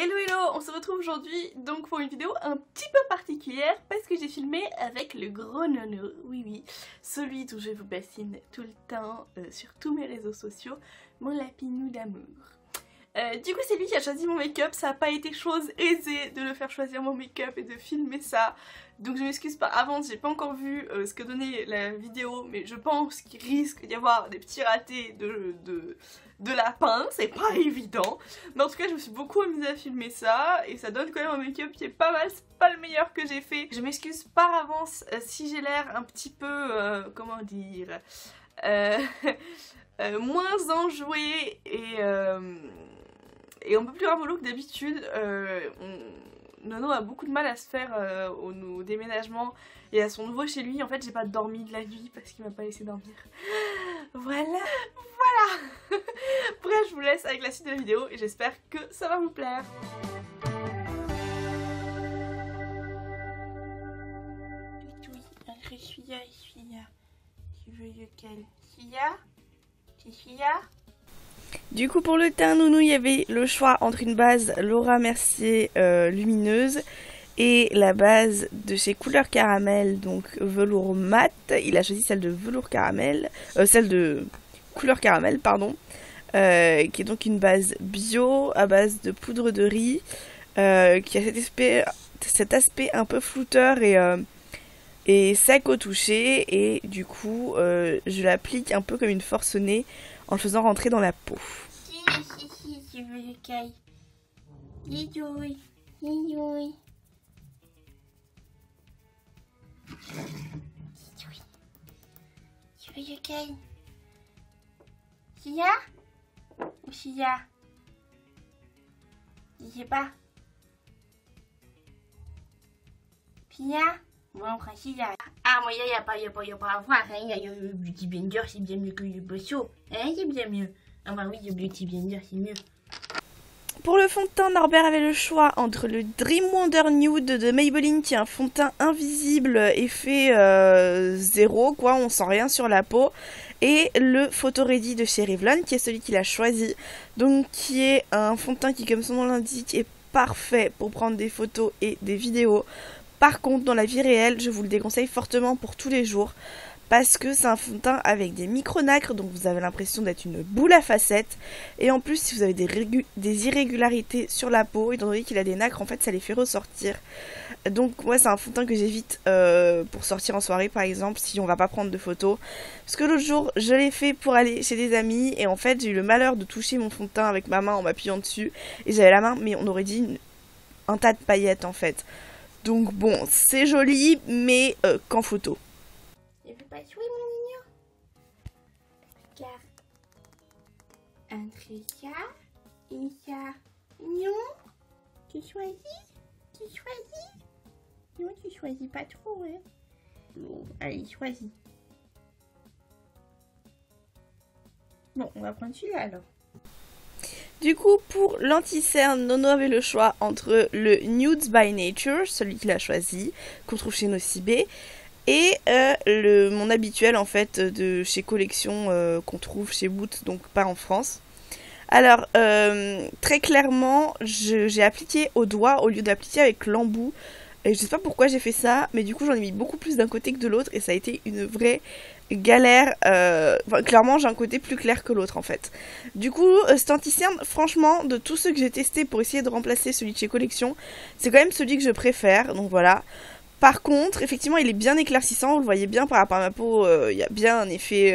Hello hello, on se retrouve aujourd'hui donc pour une vidéo un petit peu particulière parce que j'ai filmé avec le gros nono, oui, celui dont je vous bassine tout le temps sur tous mes réseaux sociaux, mon lapinou d'amour. Du coup c'est lui qui a choisi mon make-up, ça n'a pas été chose aisée de le faire choisir mon make-up et de filmer ça. Donc je m'excuse par avance, j'ai pas encore vu ce que donnait la vidéo, mais je pense qu'il risque d'y avoir des petits ratés de lapin, c'est pas évident. Mais en tout cas je me suis beaucoup amusée à filmer ça et ça donne quand même un make-up qui est pas mal, c'est pas le meilleur que j'ai fait. Je m'excuse par avance si j'ai l'air un petit peu, comment dire, moins enjoué et un peu plus ramolo que d'habitude. Nono a beaucoup de mal à se faire au déménagement et à son nouveau chez lui. En fait j'ai pas dormi de la nuit parce qu'il m'a pas laissé dormir. Voilà. Bref, je vous laisse avec la suite de la vidéo et j'espère que ça va vous plaire. Je suis là. Tu veux lequel? Sia? Du coup pour le teint nounou, il y avait le choix entre une base Laura Mercier lumineuse et la base de chez Couleur Caramel, donc velours mat. Il a choisi celle de velours caramel, celle de Couleur Caramel, pardon, qui est donc une base bio à base de poudre de riz, qui a cet aspect un peu flouteur et sec au toucher, et du coup je l'applique un peu comme une forcenée en le faisant rentrer dans la peau. Si, je veux le caille. Tu veux le caille? Sia? Ou Sia? Je sais pas. Sia? Bon, on prend Sia. Ah, moi, il n'y a pas à voir. Hein. Il y a le Beauty Blender, c'est bien mieux que le Bosso. Hein, c'est bien mieux. Ah bah oui, le Beauty Blender, c'est mieux. Pour le fond de teint, Norbert avait le choix entre le Dream Wonder Nude de Maybelline, qui est un fond de teint invisible, effet zéro, quoi, on sent rien sur la peau, et le Photo Ready de chez Revlon, qui est celui qu'il a choisi, donc qui est un fond de teint qui, comme son nom l'indique, est parfait pour prendre des photos et des vidéos. Par contre, dans la vie réelle, je vous le déconseille fortement pour tous les jours, parce que c'est un fond de teint avec des micro-nacres, donc vous avez l'impression d'être une boule à facettes. Et en plus, si vous avez des irrégularités sur la peau, étant donné qu'il a des nacres, en fait, ça les fait ressortir. Donc moi, c'est un fond de teint que j'évite pour sortir en soirée, par exemple, si on va pas prendre de photos. Parce que l'autre jour, je l'ai fait pour aller chez des amis, et en fait, j'ai eu le malheur de toucher mon fond de teint avec ma main en m'appuyant dessus. Et j'avais la main, mais on aurait dit un tas de paillettes, en fait. Donc bon, c'est joli, mais qu'en photo. Je veux pas jouer, mon mignon. Regarde. Entre ça et ça. Non. Tu choisis? Non, tu choisis pas trop, hein. Bon, allez, choisis. Bon, on va prendre celui-là, alors. Du coup, pour l'anti-cerne, Nono avait le choix entre le Nudes by Nature, celui qu'il a choisi, qu'on trouve chez Nocibé, et mon habituel en fait de chez Collection qu'on trouve chez Boot, donc pas en France. Alors très clairement j'ai appliqué au doigt au lieu d'appliquer avec l'embout, et je sais pas pourquoi j'ai fait ça, mais du coup j'en ai mis beaucoup plus d'un côté que de l'autre et ça a été une vraie galère. Enfin, clairement j'ai un côté plus clair que l'autre en fait. Du coup cet anti-cerne, franchement, de tous ceux que j'ai testé pour essayer de remplacer celui de chez Collection, c'est quand même celui que je préfère, donc voilà. Par contre, effectivement, il est bien éclaircissant, vous le voyez bien par rapport à ma peau, il y a bien un effet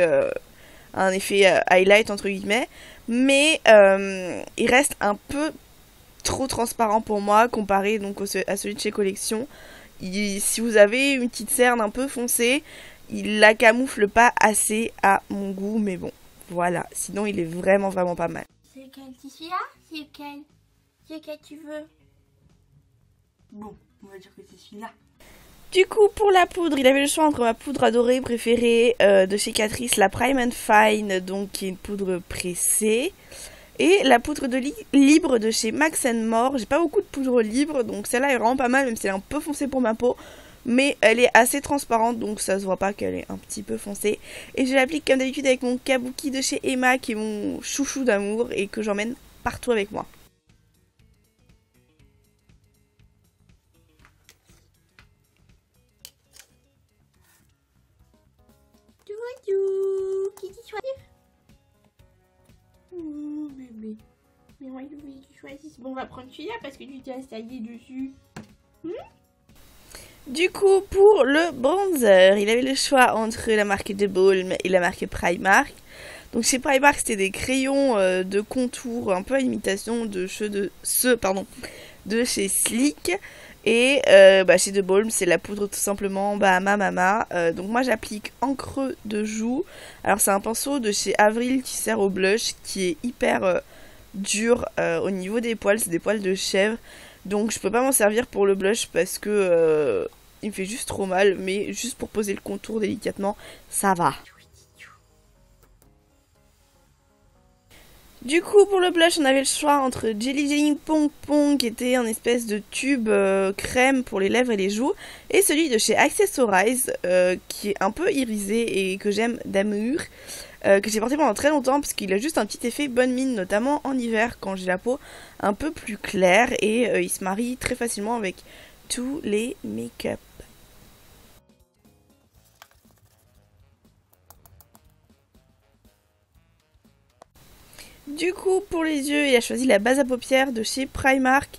highlight entre guillemets, mais il reste un peu trop transparent pour moi comparé donc à celui de chez Collection. Si vous avez une petite cerne un peu foncée, il la camoufle pas assez à mon goût, mais bon, voilà, sinon il est vraiment pas mal. C'est lequel? C'est celui-là? C'est lequel? C'est lequel tu veux? Bon, on va dire que c'est celui-là. Du coup, pour la poudre, il avait le choix entre ma poudre adorée préférée de chez Catrice, la Prime and Fine, donc qui est une poudre pressée, et la poudre de libre de chez Max More. J'ai pas beaucoup de poudre libre, donc celle-là est vraiment pas mal, même si elle est un peu foncée pour ma peau, mais elle est assez transparente, donc ça se voit pas qu'elle est un petit peu foncée. Et je l'applique comme d'habitude avec mon kabuki de chez Emma, qui est mon chouchou d'amour et que j'emmène partout avec moi. oiseau. Qui dit choisir? Oh bébé. Mais moi je veux que tu choisisses. Bon, on va prendre celui-là parce que tu t'es installé dessus. Du coup, pour le bronzer, il avait le choix entre la marque de Balm et la marque Primark. Donc chez Primark, c'était des crayons de contour un peu à imitation de de chez Sleek. Et chez The Balm, c'est la poudre tout simplement Bahama Mama. Donc moi, j'applique en creux de joue. Alors c'est un pinceau de chez Avril qui sert au blush, qui est hyper dur au niveau des poils. C'est des poils de chèvre. Donc je peux pas m'en servir pour le blush parce que il me fait juste trop mal. Mais juste pour poser le contour délicatement, ça va. Du coup, pour le blush, on avait le choix entre Jelly Jelly Pong Pong, qui était un espèce de tube crème pour les lèvres et les joues, et celui de chez Accessorize, qui est un peu irisé et que j'aime d'amour, que j'ai porté pendant très longtemps parce qu'il a juste un petit effet bonne mine, notamment en hiver quand j'ai la peau un peu plus claire, et il se marie très facilement avec tous les make-up. Du coup, pour les yeux, il a choisi la base à paupières de chez Primark.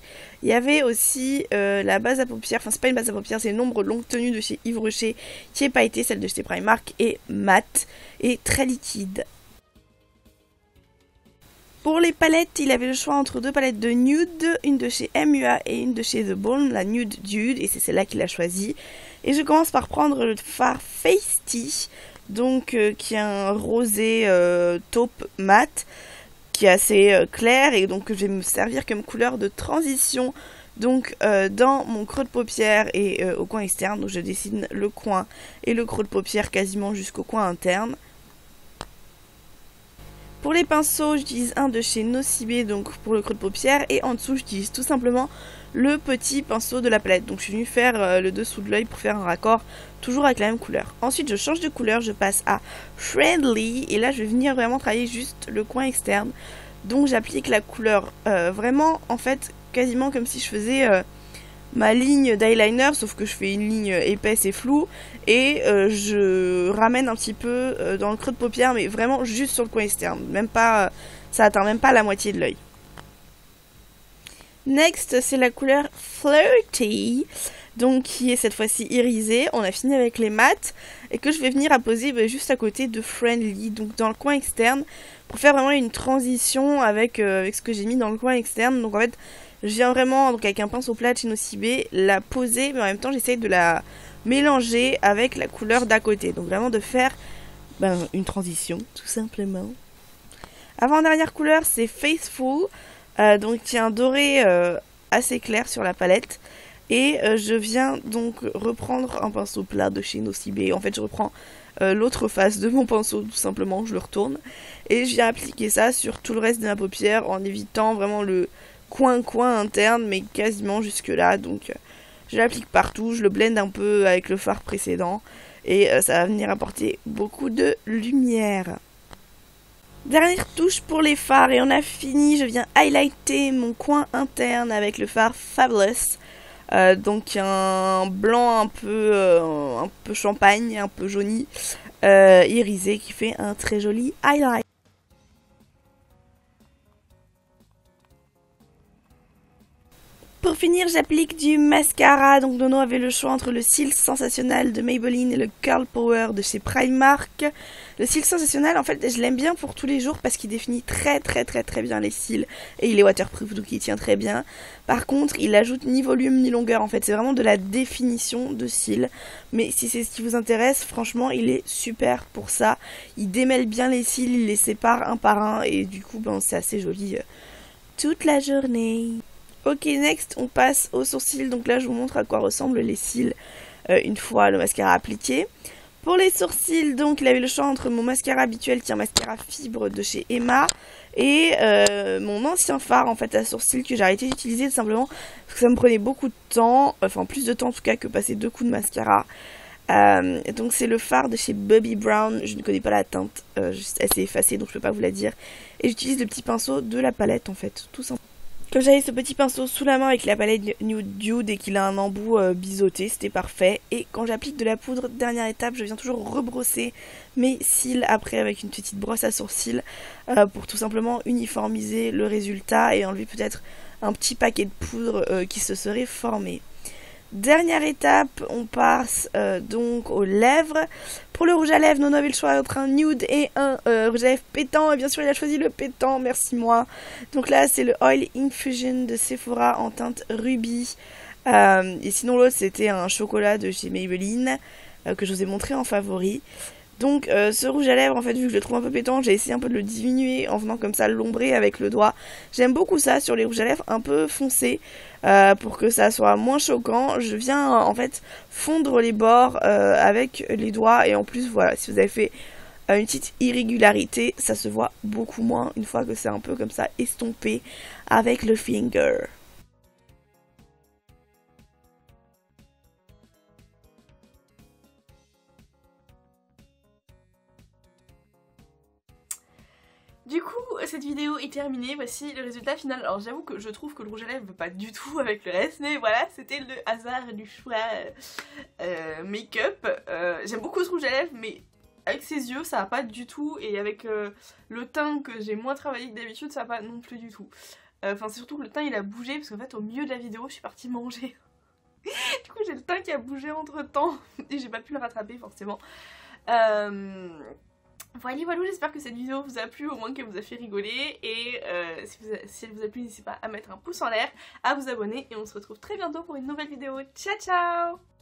Il y avait aussi la base à paupières, enfin c'est pas une base à paupières, c'est une ombre longue tenue de chez Yves Rocher qui est pailletée, celle de chez Primark est mate et très liquide. Pour les palettes, il avait le choix entre deux palettes de nude, une de chez MUA et une de chez The Balm, la Nude Dude, et c'est celle-là qu'il a choisie. Et je commence par prendre le fard Feisty, donc qui est un rosé taupe mat, qui est assez clair et donc je vais me servir comme couleur de transition donc dans mon creux de paupière et au coin externe. Donc je dessine le coin et le creux de paupière quasiment jusqu'au coin interne. Pour les pinceaux, j'utilise un de chez Nocibé donc pour le creux de paupière, et en dessous j'utilise tout simplement le petit pinceau de la palette. Donc je suis venue faire le dessous de l'œil pour faire un raccord toujours avec la même couleur. Ensuite je change de couleur, je passe à Friendly et là je vais venir vraiment travailler juste le coin externe. Donc j'applique la couleur vraiment en fait quasiment comme si je faisais ma ligne d'eyeliner, sauf que je fais une ligne épaisse et floue, et je ramène un petit peu dans le creux de paupière, mais vraiment juste sur le coin externe, même pas, ça atteint même pas la moitié de l'œil. Next, c'est la couleur Flirty, donc qui est cette fois-ci irisée. On a fini avec les mats, et que je vais venir apposer juste à côté de Friendly, donc dans le coin externe, pour faire vraiment une transition avec ce que j'ai mis dans le coin externe. Donc en fait, je viens vraiment, donc avec un pinceau plat de chez Nocibé, la poser, mais en même temps j'essaye de la mélanger avec la couleur d'à côté. Donc vraiment de faire une transition, tout simplement. Avant-dernière couleur, c'est Faithful, donc qui est un doré assez clair sur la palette. Et je viens donc reprendre un pinceau plat de chez Nocibé. En fait, je reprends l'autre face de mon pinceau, tout simplement, je le retourne. Et je viens appliquer ça sur tout le reste de ma paupière en évitant vraiment le coin interne, mais quasiment jusque là. Donc je l'applique partout, je le blende un peu avec le fard précédent et ça va venir apporter beaucoup de lumière. Dernière touche pour les fards et on a fini. Je viens highlighter mon coin interne avec le fard Fabulous, donc un blanc un peu champagne, un peu jauni, irisé, qui fait un très joli highlight. Pour finir, j'applique du mascara. Donc Nono avait le choix entre le Cils Sensationnel de Maybelline et le Curl Power de chez Primark. Le Cils Sensationnel, en fait, je l'aime bien pour tous les jours parce qu'il définit très bien les cils. Et il est waterproof, donc il tient très bien. Par contre, il ajoute ni volume ni longueur. En fait, c'est vraiment de la définition de cils. Mais si c'est ce qui vous intéresse, franchement, il est super pour ça. Il démêle bien les cils, il les sépare un par un. Et du coup, c'est assez joli toute la journée. Ok, next, on passe aux sourcils. Donc là, je vous montre à quoi ressemblent les cils une fois le mascara appliqué. Pour les sourcils, donc, il avait le choix entre mon mascara habituel, qui est un mascara fibre de chez Emma, et mon ancien fard, en fait, à sourcils que j'ai arrêté d'utiliser tout simplement parce que ça me prenait beaucoup de temps, enfin plus de temps en tout cas que passer 2 coups de mascara. Donc c'est le fard de chez Bobbi Brown. Je ne connais pas la teinte, elle s'est effacée donc je peux pas vous la dire. Et j'utilise le petit pinceau de la palette en fait, tout simplement. Comme j'avais ce petit pinceau sous la main avec la palette Nude Dude et qu'il a un embout biseauté, c'était parfait. Et quand j'applique de la poudre, dernière étape, je viens toujours rebrosser mes cils après avec une petite brosse à sourcils pour tout simplement uniformiser le résultat et enlever peut-être un petit paquet de poudre qui se serait formé. Dernière étape, on passe donc aux lèvres. Pour le rouge à lèvres, Nono avait le choix entre un nude et un rouge à lèvres pétant. Et bien sûr, il a choisi le pétant, merci moi. Donc là, c'est le Oil Infusion de Sephora en teinte Ruby. Et sinon, l'autre, c'était un chocolat de chez Maybelline que je vous ai montré en favori. Donc ce rouge à lèvres, en fait, vu que je le trouve un peu pétant, j'ai essayé un peu de le diminuer en venant comme ça l'ombrer avec le doigt. J'aime beaucoup ça sur les rouges à lèvres un peu foncés pour que ça soit moins choquant. Je viens en fait fondre les bords avec les doigts et en plus voilà, si vous avez fait une petite irrégularité, ça se voit beaucoup moins une fois que c'est un peu comme ça estompé avec le finger. Du coup, cette vidéo est terminée, voici le résultat final. Alors j'avoue que je trouve que le rouge à lèvres ne va pas du tout avec le reste, mais voilà, c'était le hasard du choix make-up. J'aime beaucoup ce rouge à lèvres, mais avec ses yeux ça va pas du tout, et avec le teint que j'ai moins travaillé que d'habitude, ça va pas non plus du tout. Enfin c'est surtout que le teint il a bougé, parce qu'en fait au milieu de la vidéo je suis partie manger. Du coup j'ai le teint qui a bougé entre temps, et j'ai pas pu le rattraper forcément. Voilà, j'espère que cette vidéo vous a plu, au moins qu'elle vous a fait rigoler, et si elle vous a plu, n'hésitez pas à mettre un pouce en l'air, à vous abonner, et on se retrouve très bientôt pour une nouvelle vidéo. Ciao ciao!